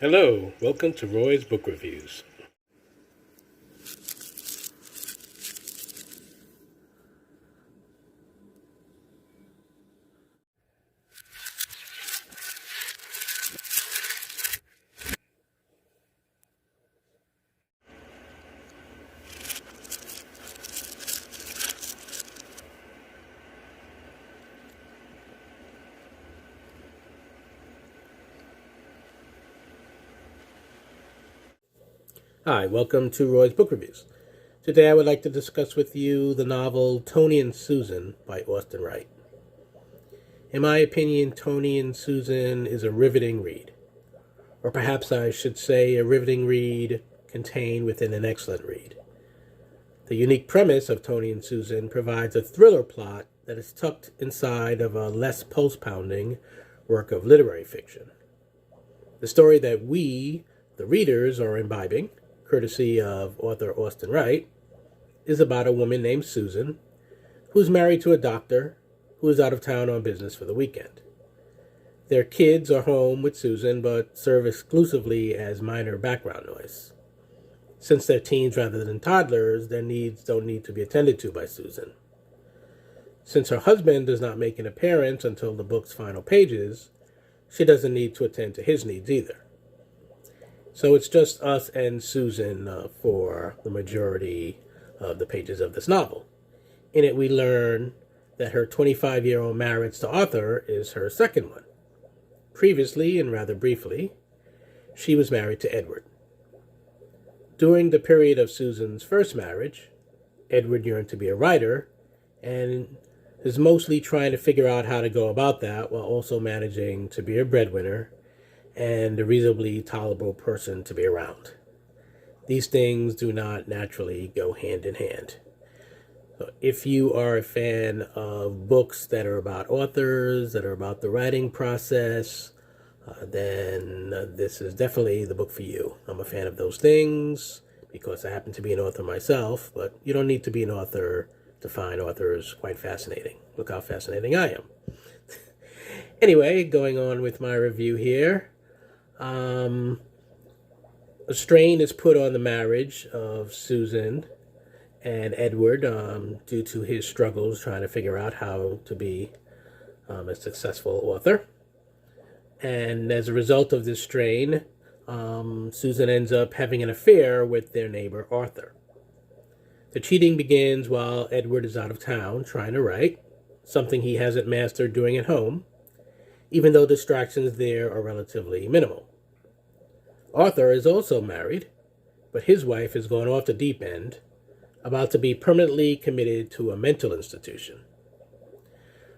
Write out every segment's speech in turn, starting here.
Hello, welcome to Roy's Book Reviews. Hi, welcome to Roy's Book Reviews. Today I would like to discuss with you the novel Tony and Susan by Austin Wright. In my opinion, Tony and Susan is a riveting read. Or perhaps I should say a riveting read contained within an excellent read. The unique premise of Tony and Susan provides a thriller plot that is tucked inside of a less pulse-pounding work of literary fiction. The story that we, the readers, are imbibing, courtesy of author Austin Wright, is about a woman named Susan who's married to a doctor who is out of town on business for the weekend. Their kids are home with Susan but serve exclusively as minor background noise. Since they're teens rather than toddlers, their needs don't need to be attended to by Susan. Since her husband does not make an appearance until the book's final pages, she doesn't need to attend to his needs either. So it's just us and Susan for the majority of the pages of this novel. In it, we learn that her 25-year-old marriage to Arthur is her second one. Previously, and rather briefly, she was married to Edward. During the period of Susan's first marriage, Edward yearned to be a writer and is mostly trying to figure out how to go about that while also managing to be a breadwinner and a reasonably tolerable person to be around. These things do not naturally go hand in hand. So if you are a fan of books that are about authors, that are about the writing process, then this is definitely the book for you. I'm a fan of those things because I happen to be an author myself, but you don't need to be an author to find authors quite fascinating. Look how fascinating I am. Anyway, going on with my review here. A strain is put on the marriage of Susan and Edward due to his struggles trying to figure out how to be a successful author. And as a result of this strain, Susan ends up having an affair with their neighbor Arthur. The cheating begins while Edward is out of town trying to write, something he hasn't mastered doing at home, even though distractions there are relatively minimal. Arthur is also married, but his wife is going off the deep end, about to be permanently committed to a mental institution.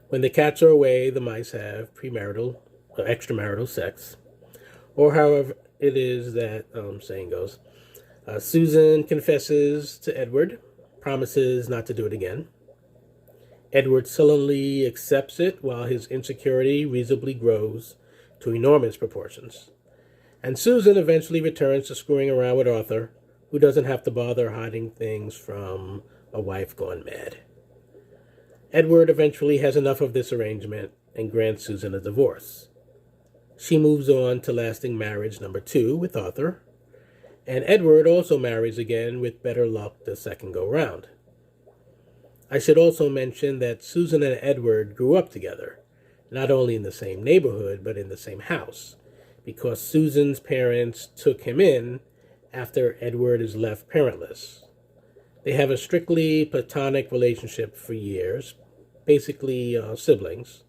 When the cats are away, the mice have premarital or extramarital sex, or however it is that saying goes. Susan confesses to Edward, promises not to do it again. Edward sullenly accepts it while his insecurity reasonably grows to enormous proportions. And Susan eventually returns to screwing around with Arthur, who doesn't have to bother hiding things from a wife gone mad. Edward eventually has enough of this arrangement and grants Susan a divorce. She moves on to lasting marriage number 2 with Arthur, and Edward also marries again with better luck the second go-round. I should also mention that Susan and Edward grew up together, not only in the same neighborhood, but in the same house, because Susan's parents took him in after Edward is left parentless. They have a strictly platonic relationship for years, basically siblings,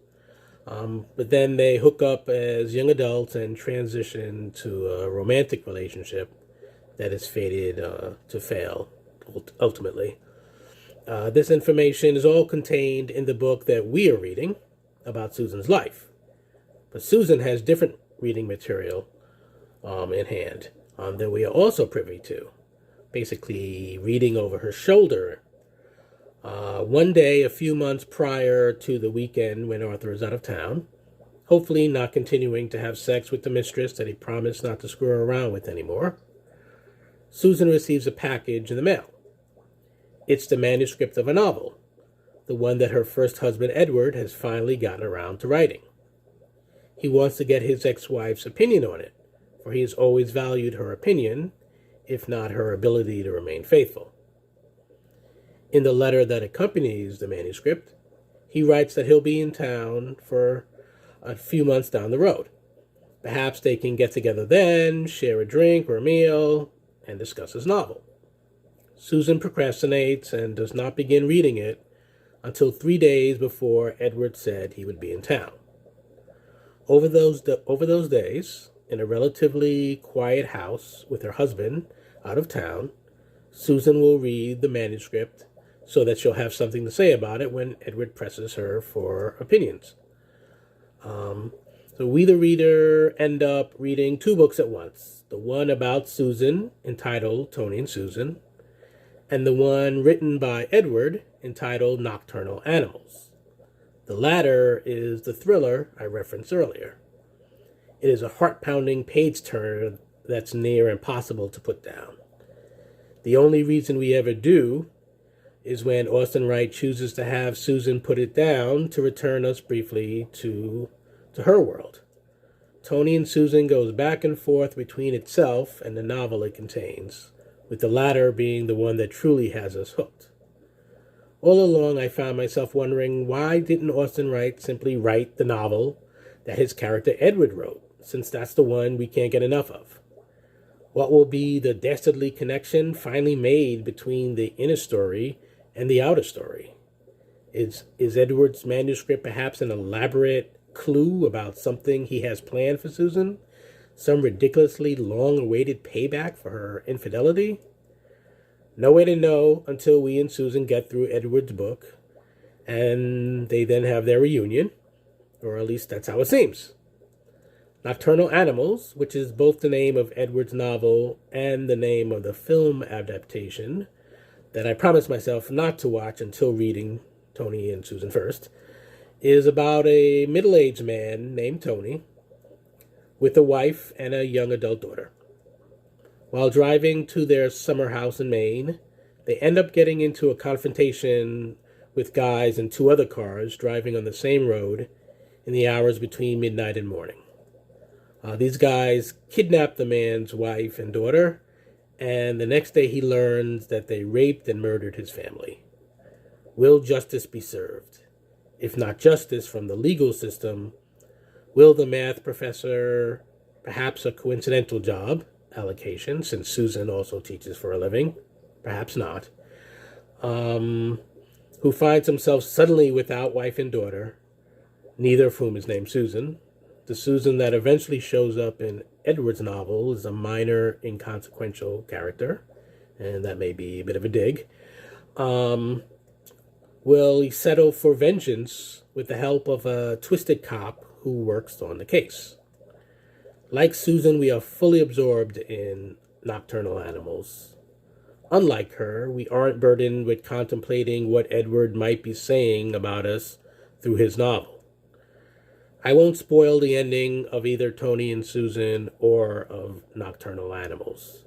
but then they hook up as young adults and transition to a romantic relationship that is fated to fail, ultimately. This information is all contained in the book that we are reading about Susan's life. But Susan has different reading material in hand that we are also privy to, basically reading over her shoulder. One day, a few months prior to the weekend when Arthur is out of town, hopefully not continuing to have sex with the mistress that he promised not to screw around with anymore, Susan receives a package in the mail. It's the manuscript of a novel, the one that her first husband Edward has finally gotten around to writing. He wants to get his ex-wife's opinion on it, for he has always valued her opinion, if not her ability to remain faithful. In the letter that accompanies the manuscript, he writes that he'll be in town for a few months down the road. Perhaps they can get together then, share a drink or a meal, and discuss his novel. Susan procrastinates and does not begin reading it until 3 days before Edward said he would be in town. Over those days, in a relatively quiet house with her husband out of town, Susan will read the manuscript so that she'll have something to say about it when Edward presses her for opinions. So we, the reader, end up reading 2 books at once. The one about Susan, entitled Tony and Susan, and the one written by Edward, entitled Nocturnal Animals. The latter is the thriller I referenced earlier. It is a heart-pounding page-turner that's near impossible to put down. The only reason we ever do is when Austen Wright chooses to have Susan put it down to return us briefly to her world. Tony and Susan goes back and forth between itself and the novel it contains, with the latter being the one that truly has us hooked. All along, I found myself wondering, why didn't Austen Wright simply write the novel that his character Edward wrote, since that's the one we can't get enough of? What will be the dastardly connection finally made between the inner story and the outer story? Is Edward's manuscript perhaps an elaborate clue about something he has planned for Susan? Some ridiculously long-awaited payback for her infidelity? No way to know until we and Susan get through Edward's book, and they then have their reunion, or at least that's how it seems. Nocturnal Animals, which is both the name of Edward's novel and the name of the film adaptation that I promised myself not to watch until reading Tony and Susan first, is about a middle-aged man named Tony with a wife and a young adult daughter. While driving to their summer house in Maine, they end up getting into a confrontation with guys in 2 other cars driving on the same road in the hours between midnight and morning. These guys kidnap the man's wife and daughter, and the next day he learns that they raped and murdered his family. Will justice be served? If not justice from the legal system, will the math professor, perhaps a coincidental job allocation, since Susan also teaches for a living, perhaps not, who finds himself suddenly without wife and daughter, neither of whom is named Susan. The Susan that eventually shows up in Edward's novel is a minor, inconsequential character, and that may be a bit of a dig. Will he settle for vengeance with the help of a twisted cop who works on the case? Like Susan, we are fully absorbed in Nocturnal Animals. Unlike her, we aren't burdened with contemplating what Edward might be saying about us through his novel. I won't spoil the ending of either Tony and Susan or of Nocturnal Animals.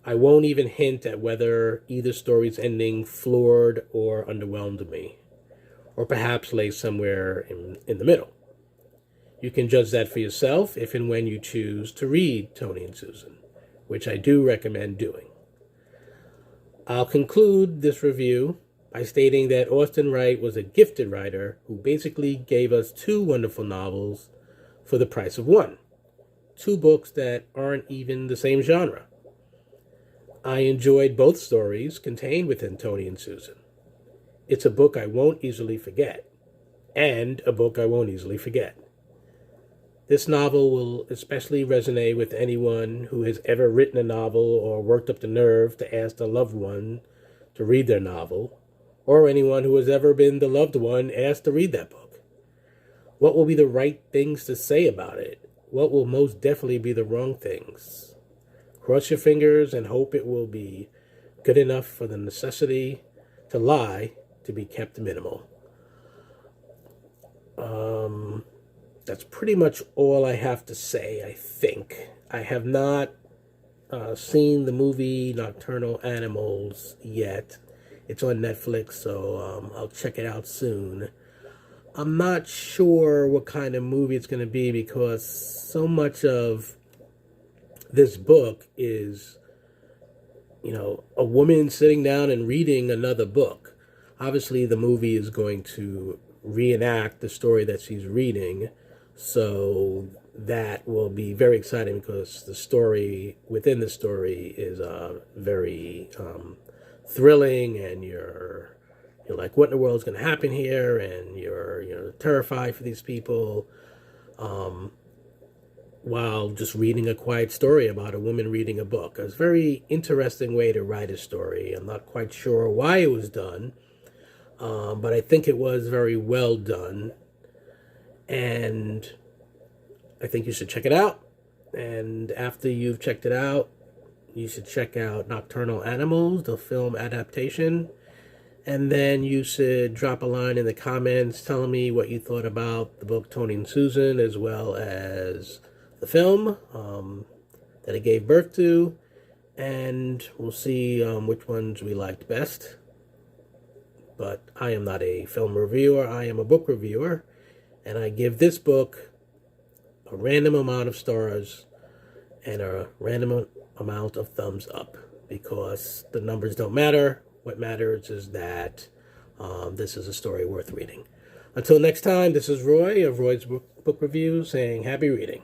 I won't even hint at whether either story's ending floored or underwhelmed me, or perhaps lay somewhere in the middle. You can judge that for yourself if and when you choose to read Tony and Susan, which I do recommend doing. I'll conclude this review by stating that Austen Wright was a gifted writer who basically gave us 2 wonderful novels for the price of 1. 2 books that aren't even the same genre. I enjoyed both stories contained within Tony and Susan. It's a book I won't easily forget, and a book I won't easily forget. This novel will especially resonate with anyone who has ever written a novel or worked up the nerve to ask a loved one to read their novel, or anyone who has ever been the loved one asked to read that book. What will be the right things to say about it? What will most definitely be the wrong things? Cross your fingers and hope it will be good enough for the necessity to lie to be kept minimal. That's pretty much all I have to say, I think. I have not seen the movie Nocturnal Animals yet. It's on Netflix, so I'll check it out soon. I'm not sure what kind of movie it's going to be because so much of this book is, a woman sitting down and reading another book. Obviously, the movie is going to reenact the story that she's reading, so that will be very exciting because the story within the story is very thrilling, and you're like, what in the world is going to happen here, and you're terrified for these people. While just reading a quiet story about a woman reading a book. It's a very interesting way to write a story. I'm not quite sure why it was done, but I think it was very well done. And I think you should check it out. And after you've checked it out, you should check out Nocturnal Animals, the film adaptation. And then you should drop a line in the comments telling me what you thought about the book Tony and Susan, as well as the film that it gave birth to, and we'll see which ones we liked best. But I am not a film reviewer, I am a book reviewer, and I give this book a random amount of stars and a random amount of thumbs up, because the numbers don't matter. What matters is that this is a story worth reading. Until next time, this is Roy of Roy's Book Review saying happy reading.